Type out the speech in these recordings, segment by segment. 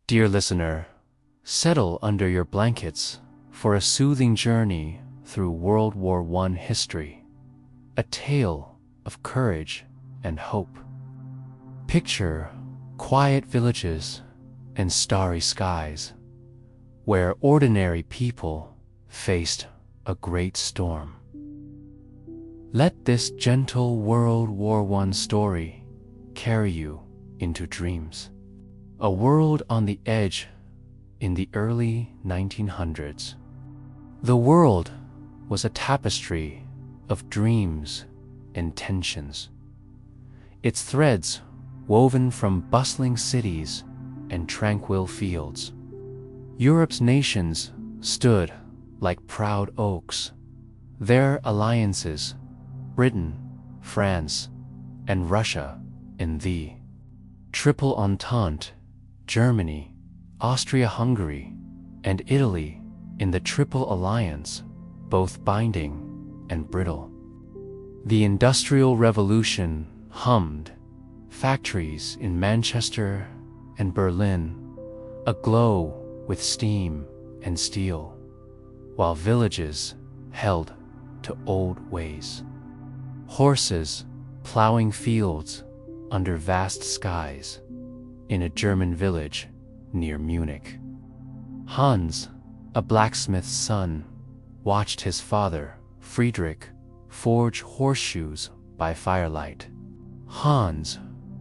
Dear listener, settle under your blankets for a soothing journey through World War I history, a tale of courage and hope. Picture quiet villages and starry skies, where ordinary people faced a great storm. Let this gentle World War I story carry you into dreams. A world on the edge in the early 1900s. The world was a tapestry of dreams and tensions, its threads woven from bustling cities and tranquil fields. Europe's nations stood like proud oaks, their alliances, Britain, France, and Russia in the Triple Entente, Germany, Austria-Hungary, and Italy in the Triple Alliance, both binding and brittle. The Industrial Revolution hummed, factories in Manchester and Berlin aglow with steam and steel, while villages held to old ways. Horses plowing fields under vast skies in a German village near Munich. Hans, a blacksmith's son, watched his father, Friedrich, forge horseshoes by firelight. Hans,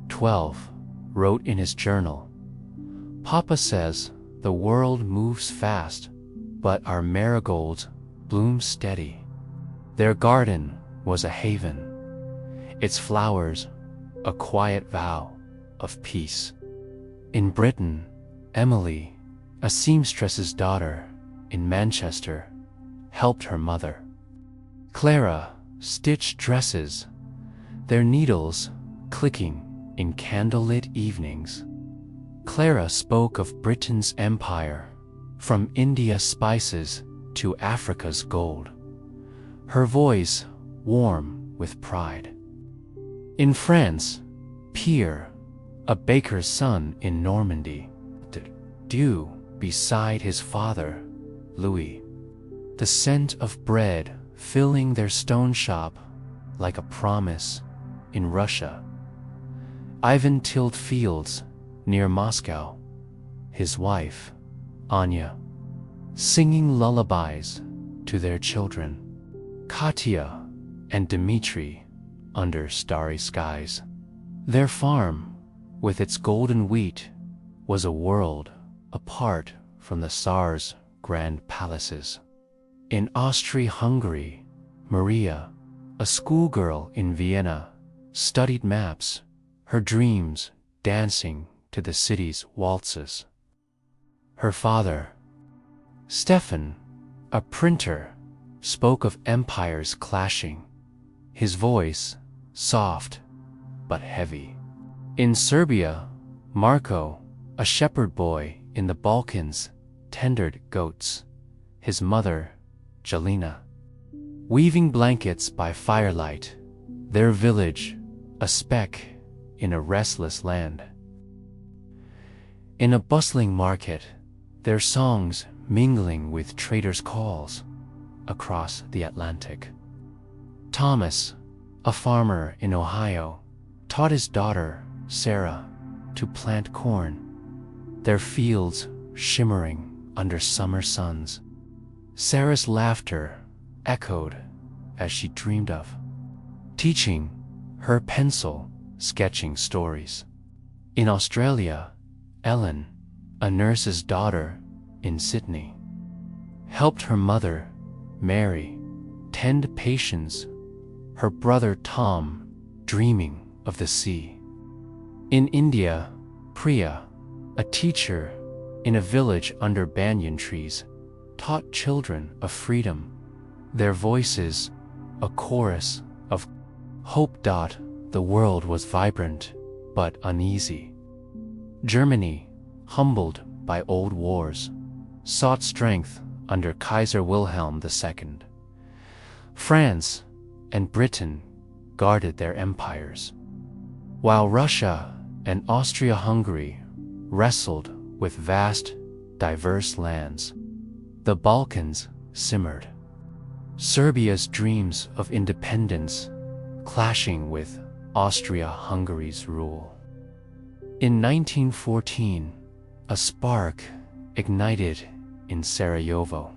12, wrote in his journal, "Papa says the world moves fast, but our marigolds bloom steady." Their garden was a haven, its flowers a quiet vow of peace. In Britain, Emily, a seamstress's daughter in Manchester, helped her mother. Clara stitched dresses, their needles clicking in candlelit evenings. Clara spoke of Britain's empire, from India's spices to Africa's gold, her voice warm with pride. In France, Pierre, a baker's son in Normandy, due beside his father, Louis, the scent of bread filling their stone shop like a promise. In Russia, Ivan tilled fields near Moscow, his wife, Anya, singing lullabies to their children, Katya and Dmitri, under starry skies. Their farm, with its golden wheat, was a world apart from the Tsar's grand palaces. In Austria-Hungary, Maria, a schoolgirl in Vienna, studied maps, her dreams dancing to the city's waltzes. Her father, Stefan, a printer, spoke of empires clashing, his voice soft but heavy. In Serbia, Marko, a shepherd boy in the Balkans, tended goats, his mother, Jelena, weaving blankets by firelight, their village a speck in a restless land. In a bustling market, their songs mingling with traders' calls across the Atlantic. Thomas, a farmer in Ohio, taught his daughter, Sarah, to plant corn, their fields shimmering under summer suns. Sarah's laughter echoed as she dreamed of teaching, her pencil sketching stories. In Australia, Ellen, a nurse's daughter in Sydney, helped her mother, Mary, tend patients, her brother Tom dreaming of the sea. In India, Priya, a teacher in a village under banyan trees, taught children of freedom, their voices a chorus of hope. The world was vibrant but uneasy. Germany, humbled by old wars, sought strength under Kaiser Wilhelm II. France and Britain guarded their empires, while Russia and Austria-Hungary wrestled with vast, diverse lands. The Balkans simmered. Serbia's dreams of independence clashing with Austria-Hungary's rule. In 1914, a spark ignited in Sarajevo.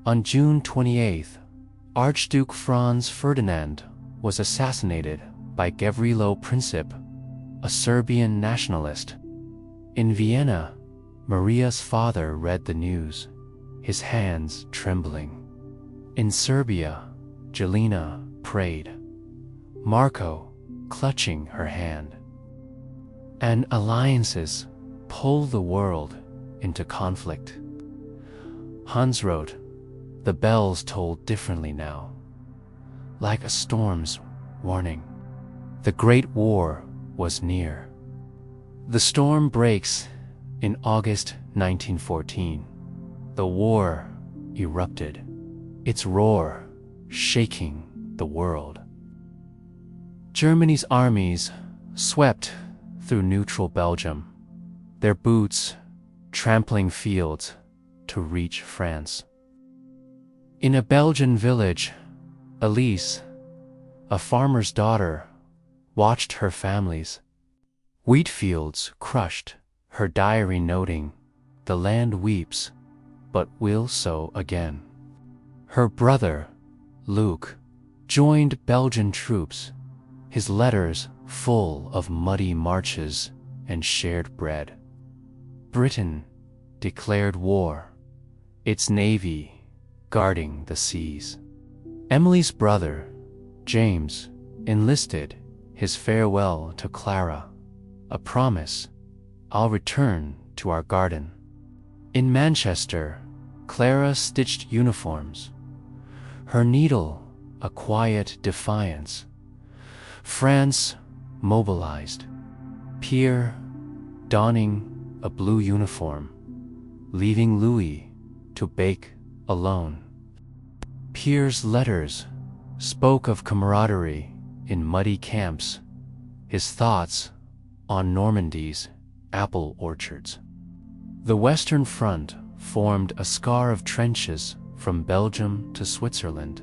On June 28th, Archduke Franz Ferdinand was assassinated by Gavrilo Princip, a Serbian nationalist. In Vienna, Maria's father read the news, his hands trembling. In Serbia, Jelena prayed, Marko clutching her hand. And alliances pull the world into conflict. Hans wrote, "The bells tolled differently now, like a storm's warning. The Great War was near." The storm breaks in August 1914. The war erupted, its roar shaking the world. Germany's armies swept through neutral Belgium, their boots trampling fields to reach France. In a Belgian village, Elise, a farmer's daughter, watched her family's wheat fields crushed, her diary noting, "The land weeps, but will sow again." Her brother, Luke, joined Belgian troops, his letters full of muddy marches and shared bread. Britain declared war, its navy guarding the seas. Emily's brother, James, enlisted his farewell to Clara, a promise, "I'll return to our garden." In Manchester, Clara stitched uniforms, her needle a quiet defiance. France mobilized, Pierre donning a blue uniform, leaving Louis to bake alone. Pierre's letters spoke of camaraderie in muddy camps, his thoughts on Normandy's apple orchards. The Western Front formed a scar of trenches from Belgium to Switzerland.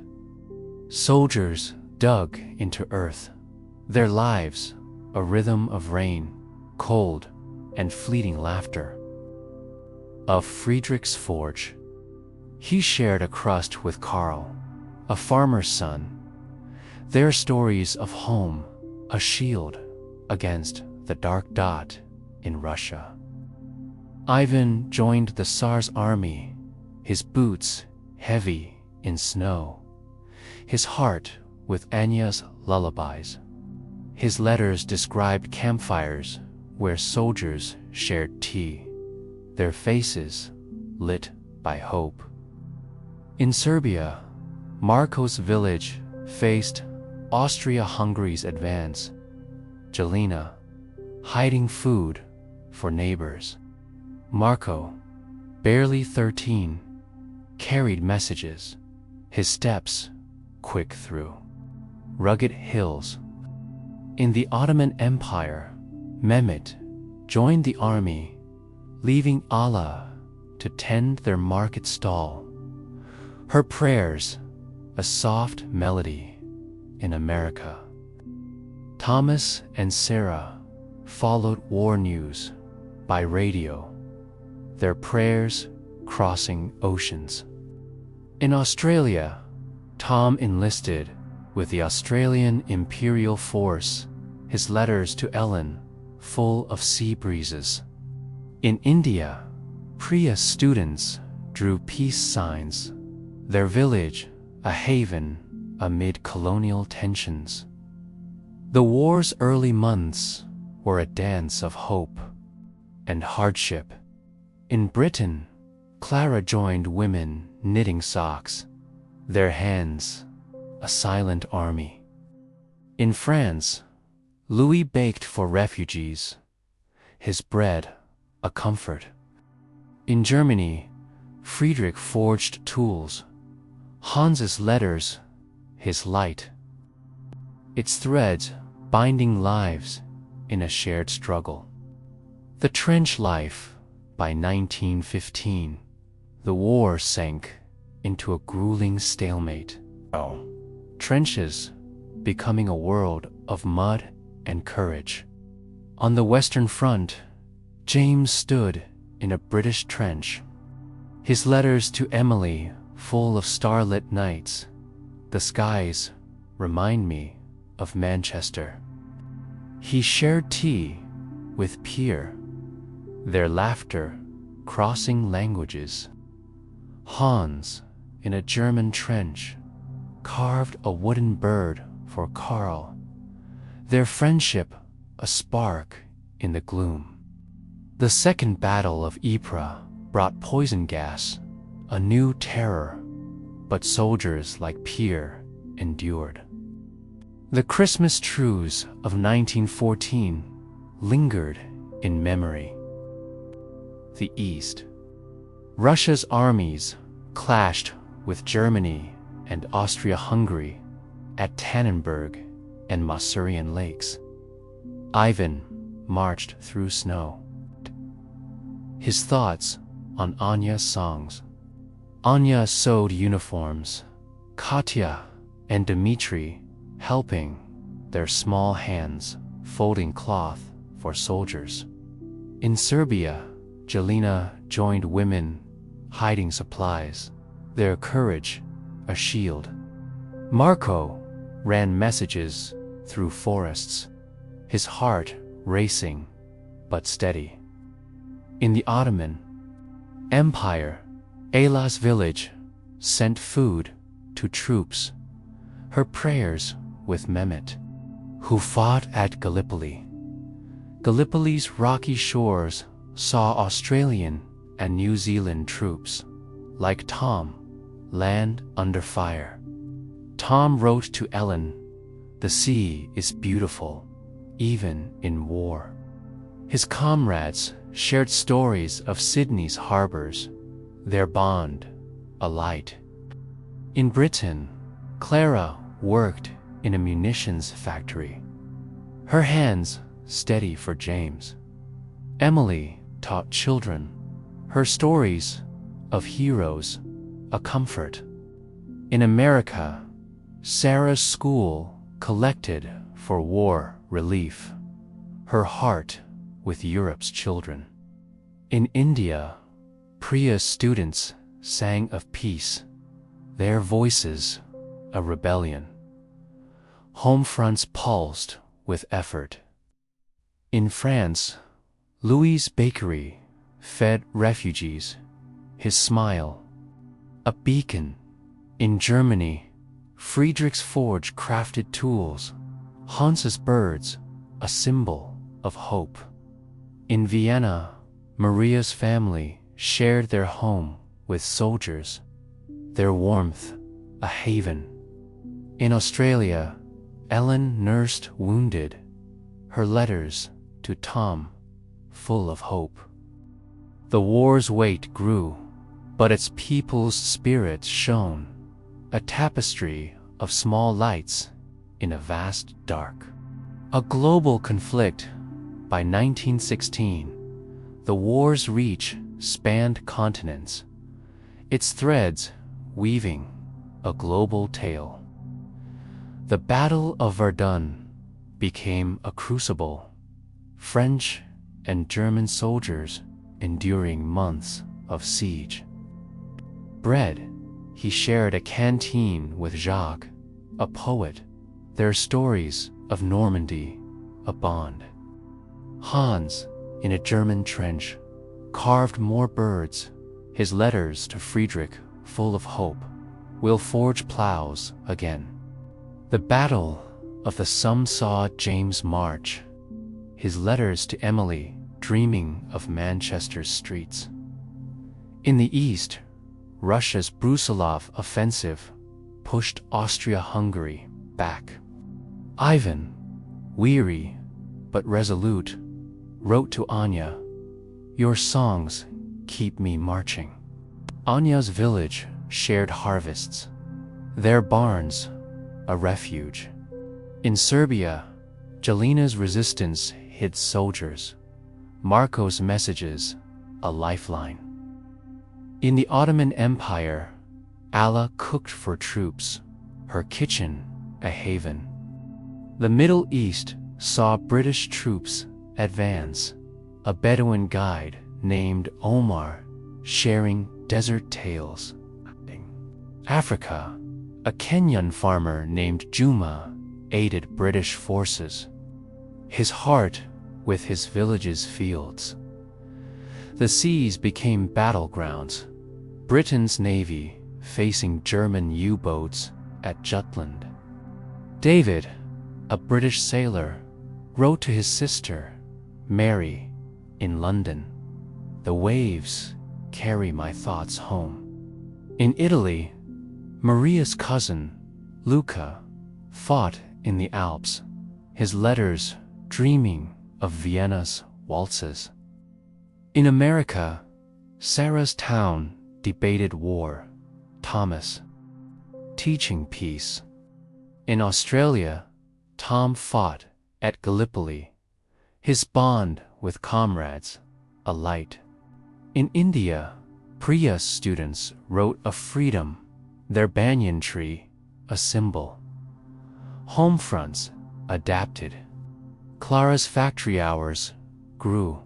Soldiers dug into earth, their lives a rhythm of rain, cold, and fleeting laughter. Of Friedrich's forge, he shared a crust with Karl, a farmer's son. Their stories of home, a shield against the dark dot in Russia. Ivan joined the Tsar's army, his boots heavy in snow, his heart with Anya's lullabies. His letters described campfires where soldiers shared tea, their faces lit by hope. In Serbia, Marko's village faced Austria-Hungary's advance. Jelena, hiding food for neighbors. Marko, barely 13, carried messages, his steps quick through rugged hills. In the Ottoman Empire, Mehmet joined the army, leaving Ala to tend their market stall. Her prayers, a soft melody in America. Thomas and Sarah followed war news by radio, their prayers crossing oceans. In Australia, Tom enlisted with the Australian Imperial Force, his letters to Ellen full of sea breezes. In India, Priya students drew peace signs, their village a haven amid colonial tensions. The war's early months were a dance of hope and hardship. In Britain, Clara joined women knitting socks, their hands a silent army. In France, Louis baked for refugees, his bread a comfort. In Germany, Friedrich forged tools, Hans's letters his light, its threads binding lives in a shared struggle. The trench life By 1915, the war sank into a grueling stalemate. Trenches becoming a world of mud and courage. On the Western Front, James stood in a British trench. His letters to Emily full of starlit nights. The skies remind me of Manchester. He shared tea with Pierre, their laughter crossing languages. Hans, in a German trench, carved a wooden bird for Karl, their friendship a spark in the gloom. The Second Battle of Ypres brought poison gas, a new terror, but soldiers like Pierre endured. The Christmas truce of 1914 lingered in memory. The East. Russia's armies clashed with Germany and Austria-Hungary at Tannenberg and Masurian lakes. Ivan marched through snow. His thoughts on Anya's songs. Anya sewed uniforms, Katya and Dmitri helping their small hands folding cloth for soldiers. In Serbia, Jelena joined women hiding supplies, their courage a shield. Marco ran messages through forests, his heart racing but steady. In the Ottoman Empire, Ayla's village sent food to troops, her prayers with Mehmet, who fought at Gallipoli. Gallipoli's rocky shores saw Australian and New Zealand troops, like Tom, land under fire. Tom wrote to Ellen, "The sea is beautiful, even in war." His comrades shared stories of Sydney's harbors, their bond a light. In Britain, Clara worked in a munitions factory, her hands steady for James. Emily taught children, her stories of heroes a comfort. In America, Sarah's school collected for war relief, her heart with Europe's children. In India, Priya's students sang of peace, their voices a rebellion. Home fronts pulsed with effort. In France, Louis' bakery fed refugees, his smile a beacon. In Germany, Friedrich's forge crafted tools, Hans's birds a symbol of hope. In Vienna, Maria's family shared their home with soldiers, their warmth a haven. In Australia, Ellen nursed wounded, her letters to Tom full of hope. The war's weight grew, but its people's spirits shone, a tapestry of small lights in a vast dark. A global conflict. By 1916, the war's reach spanned continents, its threads weaving a global tale. The Battle of Verdun became a crucible, French and German soldiers enduring months of siege. Bread, he shared a canteen with Jacques, a poet, their stories of Normandy, a bond. Hans, in a German trench, carved more birds, his letters to Friedrich full of hope, will forge plows again. The Battle of the Somme saw James march, his letters to Emily dreaming of Manchester's streets. In the East, Russia's Brusilov offensive pushed Austria-Hungary back. Ivan, weary but resolute, wrote to Anya, "Your songs keep me marching." Anya's village shared harvests, their barns a refuge. In Serbia, Jelena's resistance hid soldiers, Marco's messages a lifeline. In the Ottoman Empire, Allah cooked for troops, her kitchen a haven. The Middle East saw British troops advance, a Bedouin guide named Omar sharing desert tales. Africa, a Kenyan farmer named Juma aided British forces, his heart with his village's fields. The seas became battlegrounds, Britain's navy facing German U-boats at Jutland. David, a British sailor, wrote to his sister, Mary, in London, "The waves carry my thoughts home." In Italy, Maria's cousin, Luca, fought in the Alps, his letters dreaming of Vienna's waltzes. In America, Sarah's town debated war, Thomas teaching peace. In Australia, Tom fought at Gallipoli, his bond with comrades a light. In India, Priya students wrote of freedom, their banyan tree a symbol. Homefronts adapted. Clara's factory hours grew.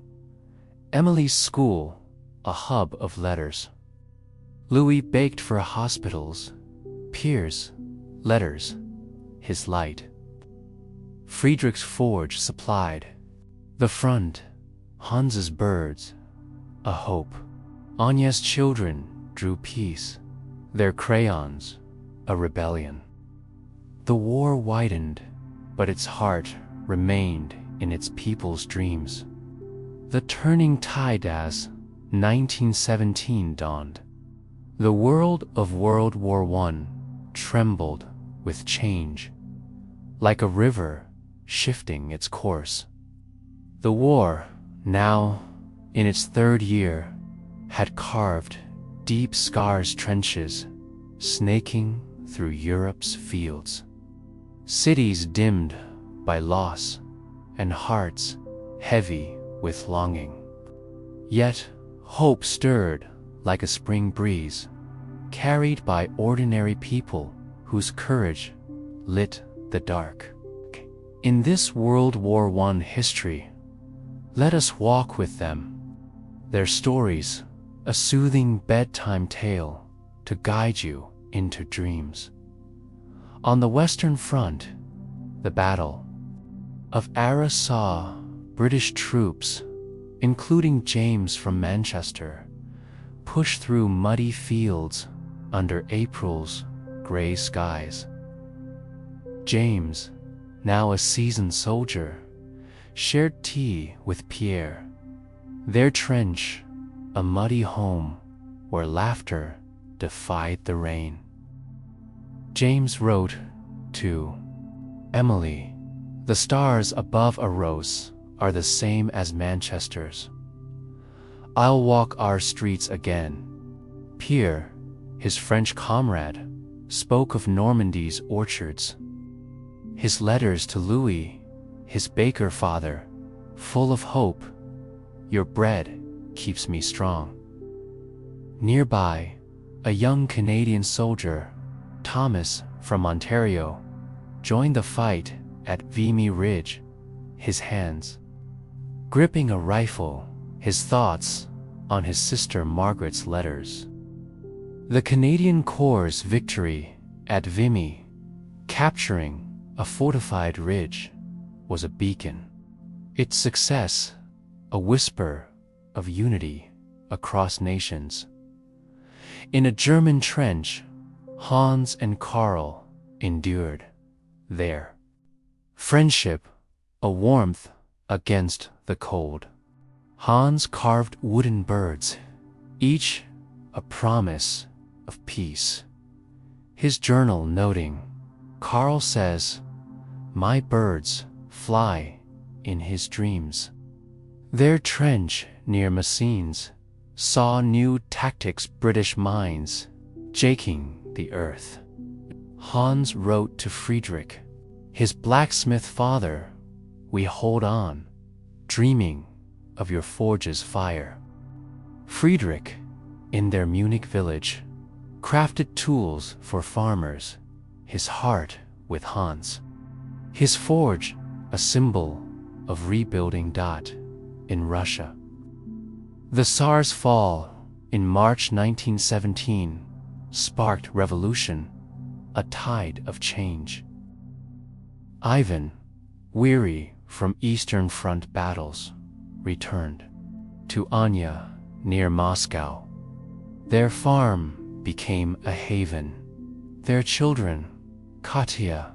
Emily's school a hub of letters. Louis baked for hospitals, Pierre's letters, his light. Friedrich's forge supplied the front, Hans's birds, a hope. Agnes' children drew peace, their crayons, a rebellion. The war widened, but its heart remained in its people's dreams. The turning tide as 1917 dawned. The world of World War I trembled with change, like a river shifting its course. The war, now in its third year, had carved deep scars trenches, snaking through Europe's fields. Cities dimmed by loss, and hearts heavy with longing. Yet hope stirred like a spring breeze, carried by ordinary people whose courage lit the dark. In this World War I history, let us walk with them, their stories, a soothing bedtime tale to guide you into dreams. On the Western Front, the Battle of Arras saw British troops, including James from Manchester, push through muddy fields under April's gray skies. James, now a seasoned soldier, shared tea with Pierre, their trench a muddy home where laughter defied the rain. James wrote to Emily, "The stars above Arras are the same as Manchester's. I'll walk our streets again." Pierre, his French comrade, spoke of Normandy's orchards. His letters to Louis, his baker father, full of hope, "Your bread keeps me strong." Nearby, a young Canadian soldier, Thomas from Ontario, joined the fight at Vimy Ridge, his hands gripping a rifle, his thoughts on his sister Margaret's letters. The Canadian Corps' victory at Vimy, capturing a fortified ridge, was a beacon. Its success, a whisper of unity across nations. In a German trench, Hans and Karl endured their friendship, a warmth against the cold. Hans carved wooden birds, each a promise of peace. His journal noting, "Karl says, my birds fly in his dreams." Their trench near Messines saw new tactics British mines jaking the earth. Hans wrote to Friedrich, his blacksmith father, "We hold on, dreaming of your forge's fire." Friedrich, in their Munich village, crafted tools for farmers, his heart with Hans. His forge, a symbol of rebuilding. In Russia. The Tsar's fall in March 1917 sparked revolution, a tide of change. Ivan, weary from Eastern Front battles, returned to Anya near Moscow. Their farm became a haven. Their children, Katya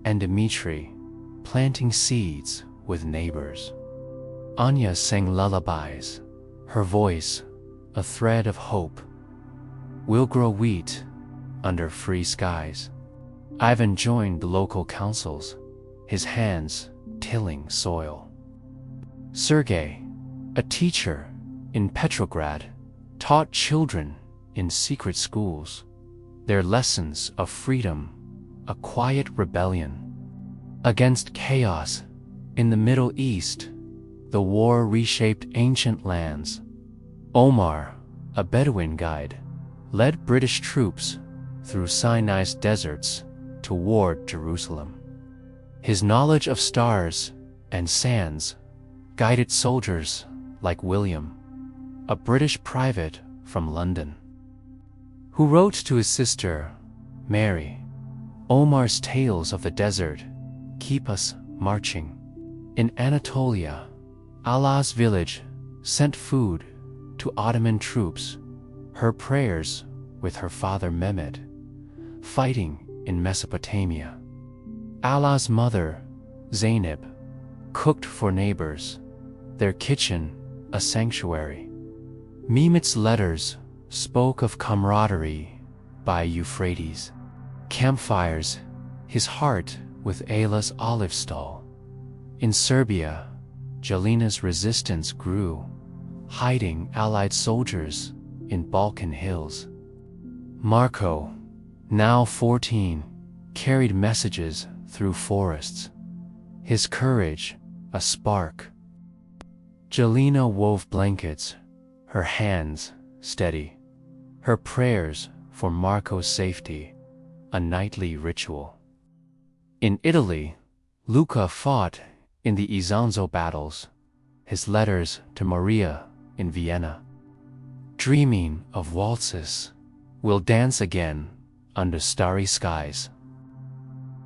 and Dmitri, planting seeds with neighbors. Anya sang lullabies, her voice a thread of hope. We'll grow wheat under free skies. Ivan joined the local councils, his hands tilling soil. Sergei, a teacher in Petrograd, taught children in secret schools their lessons of freedom, a quiet rebellion against chaos. In the Middle East, the war reshaped ancient lands. Omar, a Bedouin guide, led British troops through Sinai's deserts toward Jerusalem. His knowledge of stars and sands guided soldiers like William, a British private from London, who wrote to his sister, Mary, Omar's tales of the desert keep us marching. In Anatolia, Allah's village sent food to Ottoman troops, her prayers with her father Mehmed, fighting in Mesopotamia. Allah's mother, Zainab, cooked for neighbors, their kitchen a sanctuary. Mehmet's letters spoke of camaraderie by Euphrates, campfires, his heart with Ayla's olive stall. In Serbia, Jelina's resistance grew, hiding Allied soldiers in Balkan hills. Marco, now 14, carried messages through forests, his courage a spark. Jelina wove blankets, her hands steady, her prayers for Marco's safety, a nightly ritual. In Italy, Luca fought in the Isonzo battles, his letters to Maria in Vienna. Dreaming of waltzes, we'll dance again under starry skies.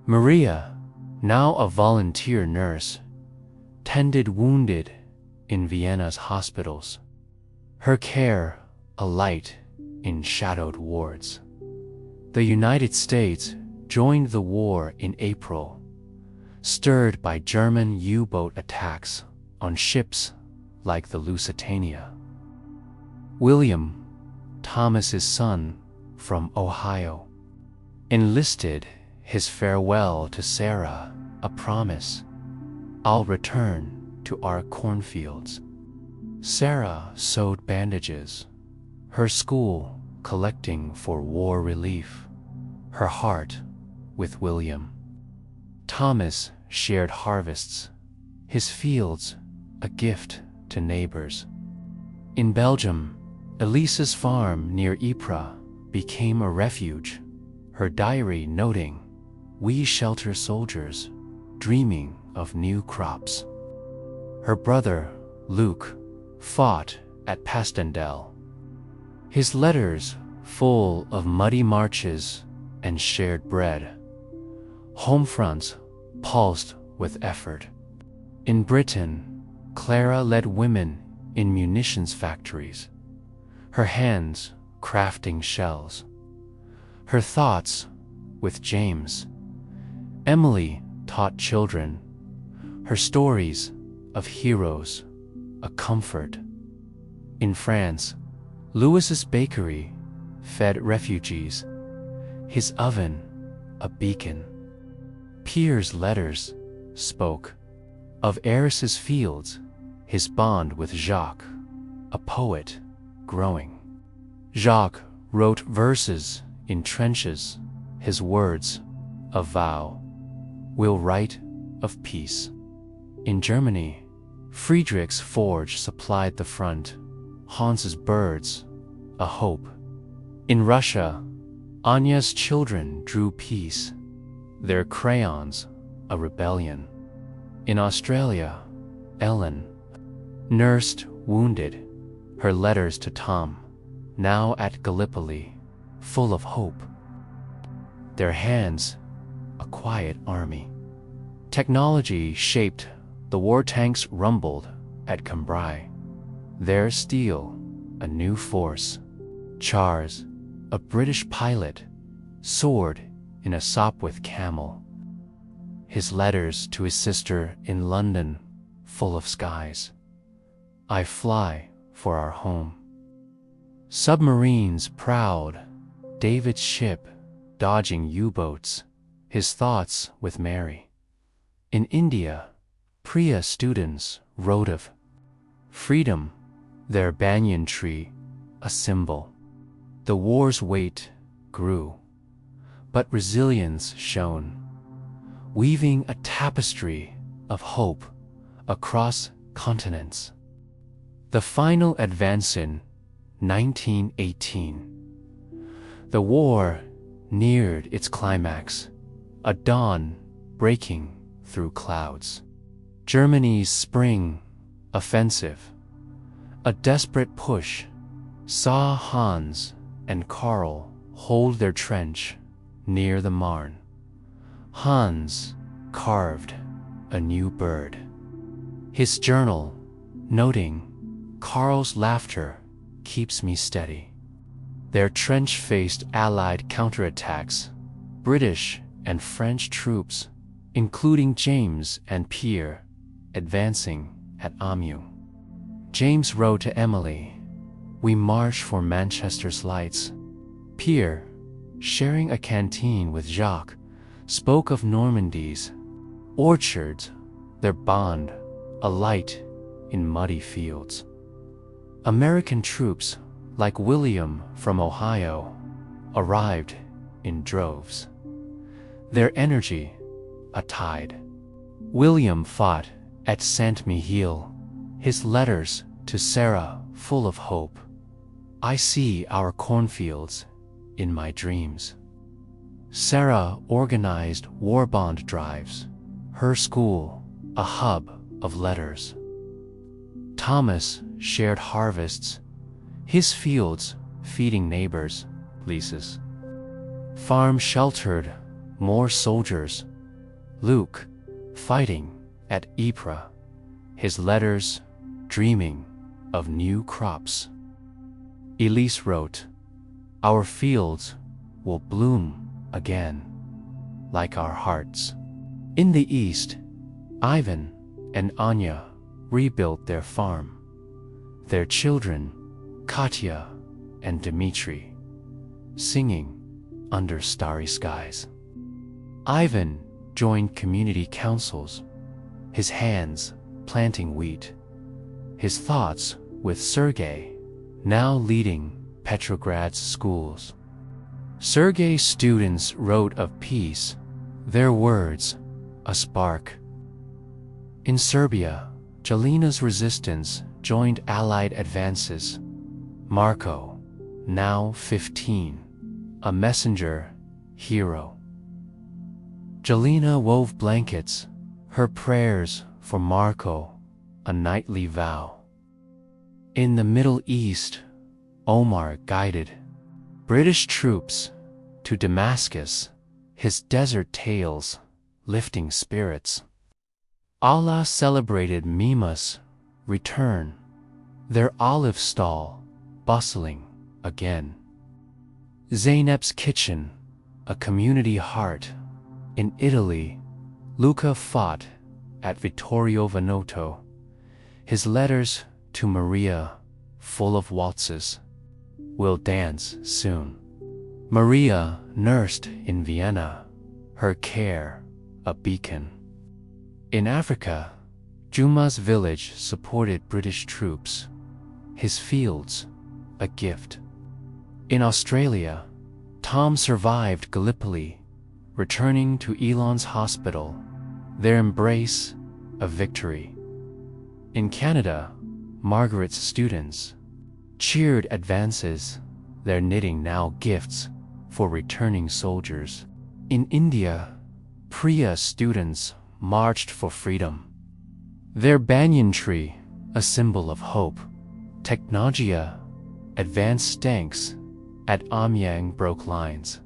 Maria, now a volunteer nurse, tended wounded in Vienna's hospitals, her care a light in shadowed wards. The United States joined the war in April, stirred by German U-boat attacks on ships like the Lusitania. William, Thomas's son from Ohio, enlisted his farewell to Sarah, a promise, I'll return to our cornfields. Sarah sewed bandages, her school collecting for war relief, her heart with William. Thomas shared harvests, his fields a gift to neighbors. In Belgium, Elisa's farm near Ypres became a refuge, her diary noting, we shelter soldiers, dreaming of new crops. Her brother, Luke, fought at Passchendaele, his letters full of muddy marches and shared bread. Home fronts pulsed with effort. In Britain, Clara led women in munitions factories, her hands crafting shells, her thoughts with James. Emily taught children, her stories of heroes a comfort. In France, Louis's bakery fed refugees, his oven a beacon. Pierre's letters spoke of Eris's fields, his bond with Jacques, a poet growing. Jacques wrote verses in trenches, his words a vow, will write of peace. In Germany, Friedrich's forge supplied the front, Hans's birds, a hope. In Russia, Anya's children drew peace, their crayons, a rebellion. In Australia, Ellen nursed wounded, her letters to Tom, now at Gallipoli, full of hope. Their hands, a quiet army. Technology shaped, the war tanks rumbled at Cambrai. Their steel, a new force. Charles, a British pilot, soared in a Sopwith camel. His letters to his sister in London, full of skies. I fly for our home. Submarines proud, David's ship dodging U-boats, his thoughts with Mary. In India, Priya students wrote of freedom, their banyan tree, a symbol. The war's weight grew, but resilience shone, weaving a tapestry of hope across continents. The final advance in 1918. The war neared its climax, a dawn breaking through clouds. Germany's spring offensive, a desperate push, saw Hans and Karl hold their trench near the Marne. Hans carved a new bird. His journal, noting, Karl's laughter keeps me steady. Their trench faced Allied counterattacks, British and French troops, including James and Pierre, advancing at Amiens. James wrote to Emily, "We march for Manchester's lights." Pierre, sharing a canteen with Jacques, spoke of Normandy's orchards, their bond, a light in muddy fields. American troops, like William from Ohio, arrived in droves. Their energy, a tide. William fought at Saint-Mihiel, his letters to Sarah full of hope. I see our cornfields in my dreams. Sarah organized war bond drives, her school a hub of letters. Thomas shared harvests, his fields feeding neighbors, leases. Farm sheltered more soldiers. Luke fighting at Ypres, his letters dreaming of new crops. Elise wrote, "Our fields will bloom again, like our hearts." In the east, Ivan and Anya rebuilt their farm. Their children, Katya and Dmitri, singing under starry skies. Ivan joined community councils, his hands planting wheat, his thoughts with Sergei, now leading Petrograd's schools. Sergei's students wrote of peace, their words a spark. In Serbia, Jelina's resistance joined Allied advances. Marco, now 15, a messenger hero. Jelena wove blankets, her prayers for Marco, a nightly vow. In the Middle East, Omar guided British troops to Damascus, his desert tales lifting spirits. Allah celebrated Mima's return, their olive stall bustling again. Zeynep's kitchen, a community heart. In Italy, Luca fought at Vittorio Veneto, his letters to Maria full of waltzes. We'll dance soon. Maria nursed in Vienna, her care a beacon. In Africa, Juma's village supported British troops, his fields a gift. In Australia, Tom survived Gallipoli, returning to Elon's hospital, their embrace a victory. In Canada, Margaret's students cheered advances, their knitting now gifts for returning soldiers. In India, Priya students marched for freedom. Their banyan tree, a symbol of hope. Technologia, advanced tanks at Amyang broke lines.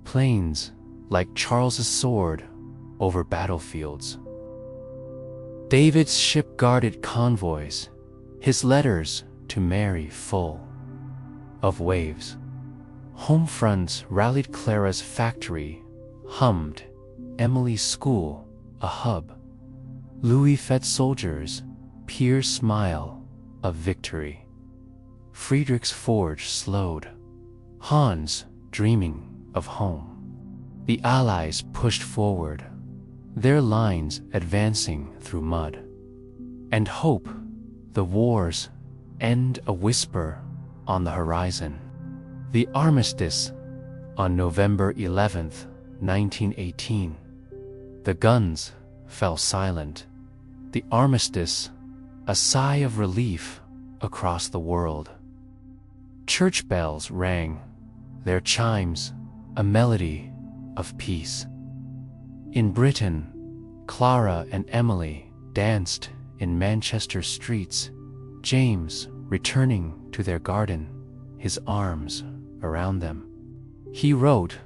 Planes, like Charles's sword, over battlefields. David's ship guarded convoys, his letters to Mary full of waves. Home fronts rallied Clara's factory, hummed Emily's school, a hub. Louis fed soldiers, Pierre's smile of victory. Friedrich's forge slowed, Hans dreaming of home. The Allies pushed forward, their lines advancing through mud. And hope, the war's end a whisper on the horizon. The Armistice on November 11th, 1918. The guns fell silent. The Armistice, a sigh of relief across the world. Church bells rang, their chimes a melody of peace. In Britain, Clara and Emily danced in Manchester streets, James returning to their garden, his arms around them. He wrote,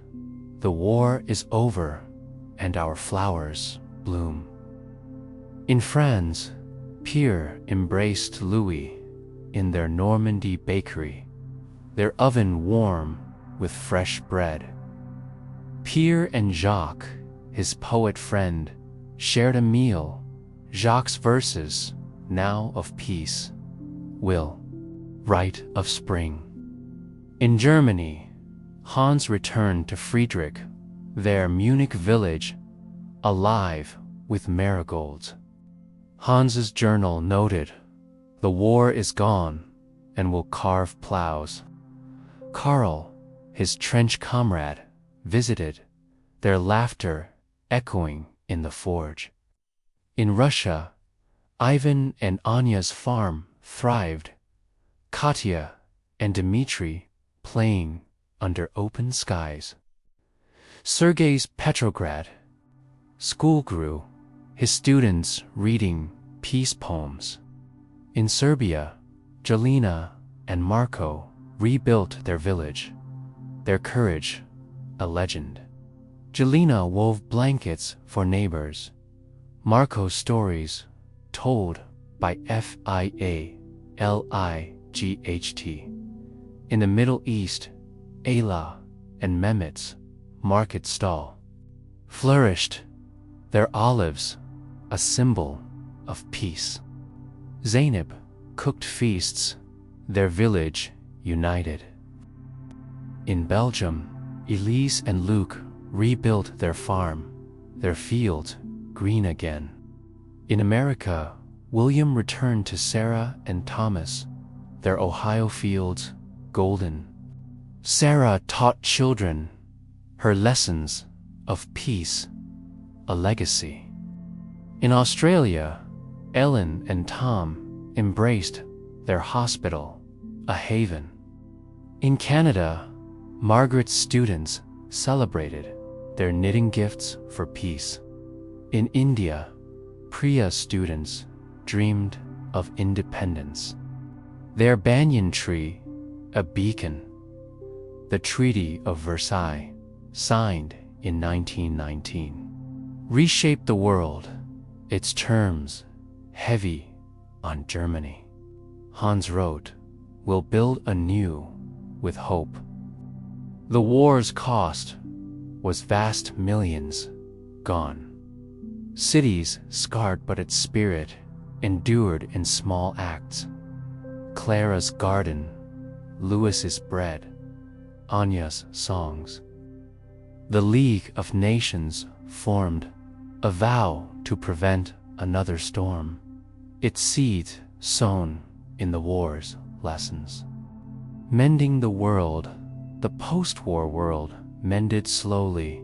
"The war is over and our flowers bloom." In France, Pierre embraced Louis in their Normandy bakery, their oven warm with fresh bread. Pierre and Jacques, his poet friend, shared a meal, Jacques' verses, now of peace, will write of spring. In Germany, Hans returned to Friedrich, their Munich village, alive with marigolds. Hans's journal noted, "The war is gone and will carve plows." Karl, his trench comrade, visited, their laughter echoing in the forge. In Russia, Ivan and Anya's farm thrived, Katya and Dmitri playing under open skies. Sergei's Petrograd school grew, his students reading peace poems. In Serbia, Jelena and Marko rebuilt their village, their courage a legend. Jelena wove blankets for neighbors, Marko's stories told by Fiat. In the Middle East, Ayla and Mehmet's market stall flourished, their olives a symbol of peace. Zainab cooked feasts, their village united. In Belgium, Elise and Luc rebuilt their farm, their field green again. In America, William returned to Sarah and Thomas, their Ohio fields golden. Sarah taught children her lessons of peace, a legacy. In Australia, Ellen and Tom embraced their hospital, a haven. In Canada, Margaret's students celebrated their knitting gifts for peace. In India, Priya's students dreamed of independence. Their banyan tree, a beacon. The Treaty of Versailles, signed in 1919, reshaped the world, its terms heavy on Germany. Hans wrote, "We'll build anew with hope." The war's cost was vast millions gone. Cities scarred, but its spirit endured in small acts. Clara's garden, Louis's bread, Anya's songs. The League of Nations formed, a vow to prevent another storm, its seed sown in the war's lessons. Mending the world, the post-war world mended slowly,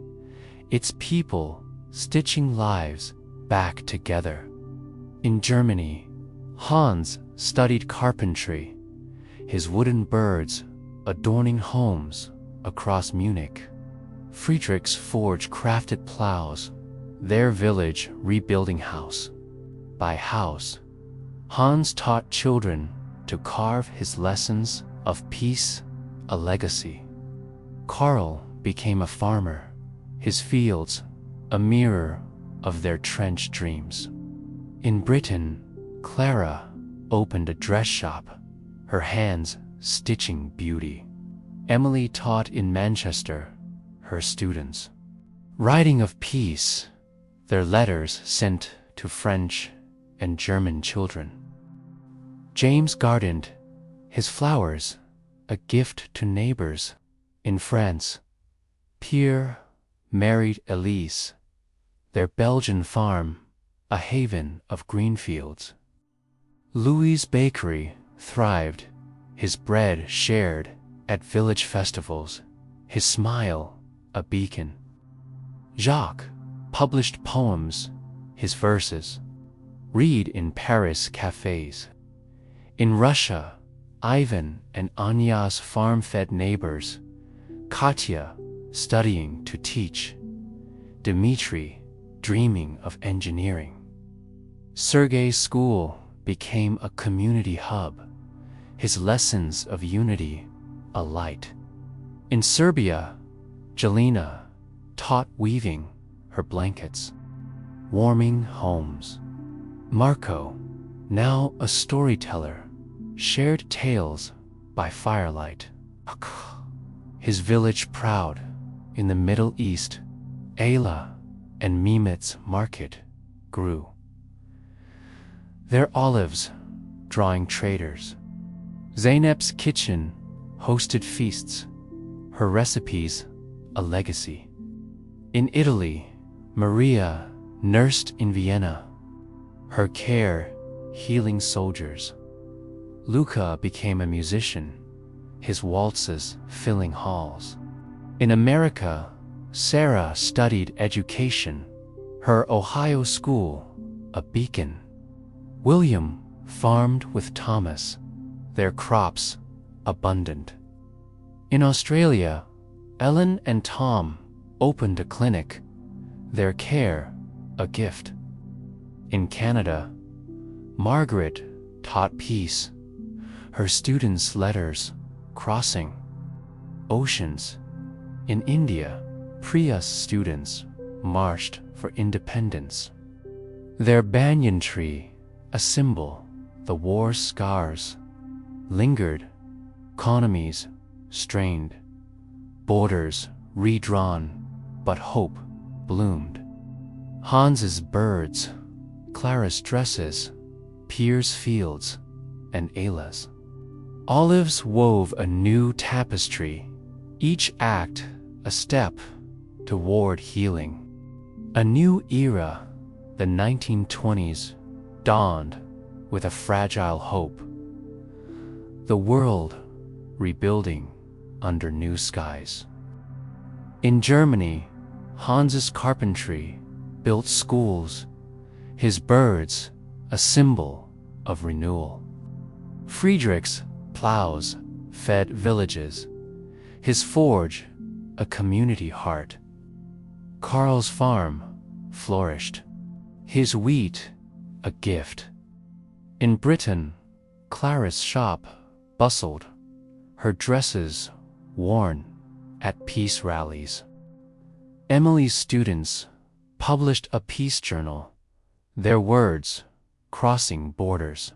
its people stitching lives back together. In Germany, Hans studied carpentry, his wooden birds adorning homes across Munich. Friedrich's forge crafted plows, their village rebuilding house by house. Hans taught children to carve his lessons of peace, a legacy. Karl became a farmer, his fields a mirror of their trench dreams. In Britain, Clara opened a dress shop, her hands stitching beauty. Emily taught in Manchester, her students writing of peace, their letters sent to French and German children. James gardened his flowers, a gift to neighbors. In France, Pierre married Elise, their Belgian farm a haven of green fields. Louis' bakery thrived, his bread shared at village festivals, his smile a beacon. Jacques published poems, his verses read in Paris cafes. In Russia, Ivan and Anya's farm-fed neighbors, Katya studying to teach, Dmitri dreaming of engineering. Sergei's school became a community hub, his lessons of unity a light. In Serbia, Jelena taught weaving, her blankets warming homes. Marco, now a storyteller, shared tales by firelight. His village proud. In the Middle East, Ayla and Mehmet's market grew, their olives drawing traders. Zeynep's kitchen hosted feasts, her recipes a legacy. In Italy, Maria nursed in Vienna, her care healing soldiers. Luca became a musician, his waltzes filling halls. In America, Sarah studied education, her Ohio school a beacon. William farmed with Thomas, their crops abundant. In Australia, Ellen and Tom opened a clinic, their care a gift. In Canada, Margaret taught peace, her students' letters crossing oceans. In India, Priya's students marched for independence. Their banyan tree, a symbol, the war scars, lingered, economies strained, borders redrawn, but hope bloomed. Hans's birds, Clara's dresses, Pierre's fields, and Ayla's olives wove a new tapestry, each act a step toward healing. A new era, the 1920s, dawned with a fragile hope. The world rebuilding under new skies. In Germany, Hans's carpentry built schools, his birds a symbol of renewal. Friedrich's plows fed villages, his forge a community heart. Karl's farm flourished, his wheat a gift. In Britain, Clara's shop bustled, her dresses worn at peace rallies. Emily's students published a peace journal, their words crossing borders.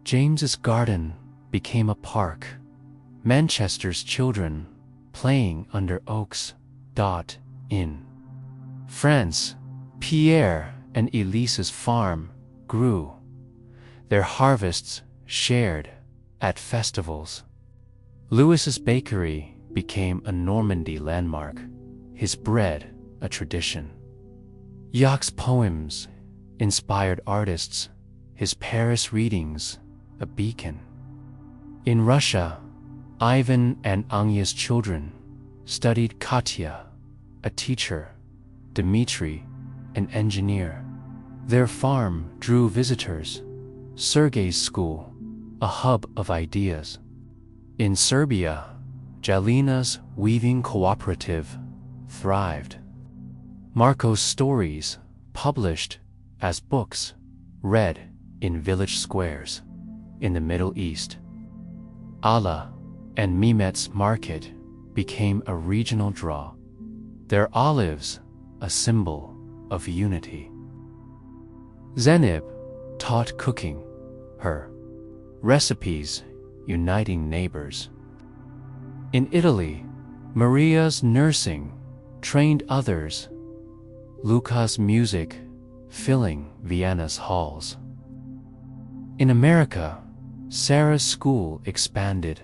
James's garden became a park, Manchester's children playing under oaks. In France, Pierre and Elise's farm grew, their harvests shared at festivals. Louis's bakery became a Normandy landmark, his bread a tradition. Jacques' poems inspired artists, his Paris readings a beacon. In Russia, Ivan and Anya's children studied Katya, a teacher, Dmitri, an engineer. Their farm drew visitors, Sergei's school, a hub of ideas. In Serbia, Jalina's weaving cooperative thrived. Marco's stories, published as books, read in village squares in the Middle East. Ala and Mehmet's market became a regional draw, their olives a symbol of unity. Zeynep taught cooking, her recipes uniting neighbors. In Italy, Maria's nursing trained others, Luca's music filling Vienna's halls. In America, Sarah's school expanded,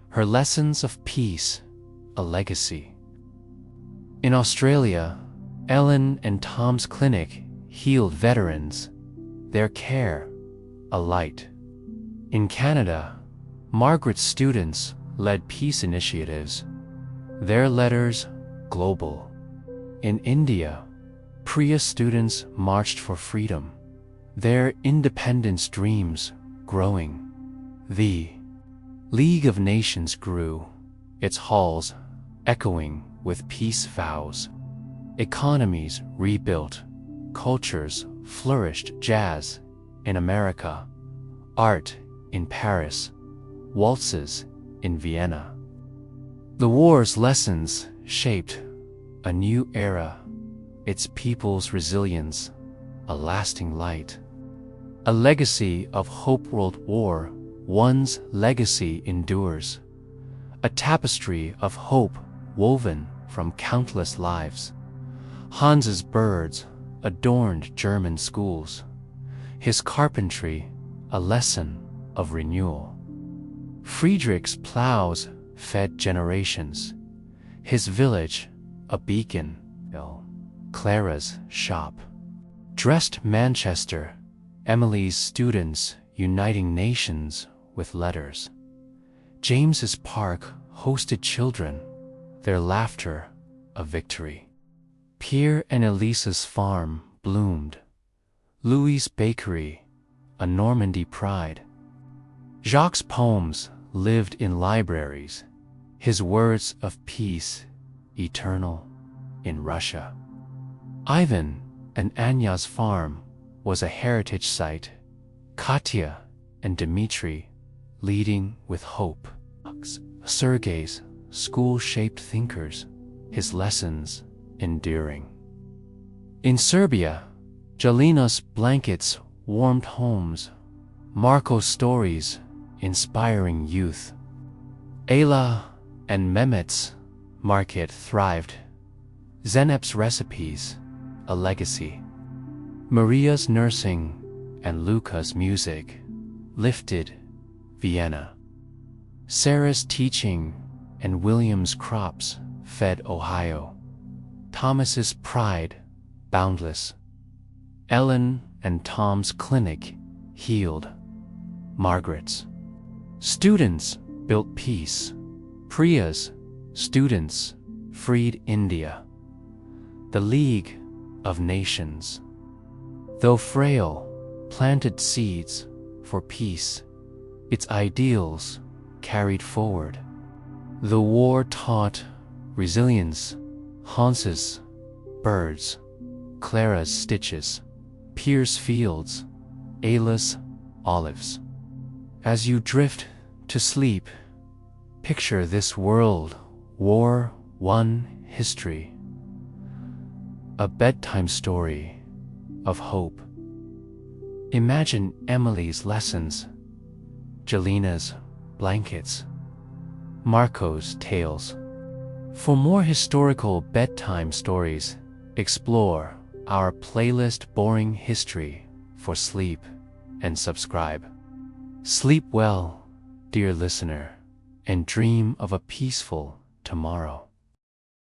her lessons of peace a legacy. In Australia, Ellen and Tom's clinic healed veterans, their care a light. In Canada, Margaret's students led peace initiatives, their letters global. In India, Priya students marched for freedom, their independence dreams growing. The League of Nations grew, its halls echoing with peace vows. Economies rebuilt, cultures flourished. Jazz in America, art in Paris, waltzes in Vienna. The war's lessons shaped a new era, its people's resilience a lasting light. A legacy of hope. World War I's legacy endures, a tapestry of hope woven from countless lives. Hans's birds adorned German schools, his carpentry a lesson of renewal. Friedrich's plows fed generations, his village a beacon. Clara's shop dressed Manchester, Emily's students uniting nations with letters. James's park hosted children, their laughter a victory. Pierre and Elisa's farm bloomed, Louis' bakery a Normandy pride. Jacques' poems lived in libraries, his words of peace eternal in Russia. Ivan and Anya's farm was a heritage site, Katya and Dmitri leading with hope. Sergei's school-shaped thinkers, his lessons enduring. In Serbia, Jalina's blankets warmed homes, Marco's stories inspiring youth. Ayla and Mehmet's market thrived, Zeynep's recipes a legacy. Maria's nursing and Luca's music lifted Vienna. Sarah's teaching and William's crops fed Ohio. Thomas's pride boundless. Ellen and Tom's clinic healed. Margaret's students built peace. Priya's students freed India. The League of Nations, though frail, planted seeds for peace, its ideals carried forward. The war taught resilience, Hans's birds, Clara's stitches, Pierre's fields, Ayla's olives. As you drift to sleep, picture this World War I history, a bedtime story of hope. Imagine Emily's lessons, Jalina's blankets, Marco's tales. For more historical bedtime stories, explore our playlist Boring History for Sleep and subscribe. Sleep well, dear listener, and dream of a peaceful tomorrow.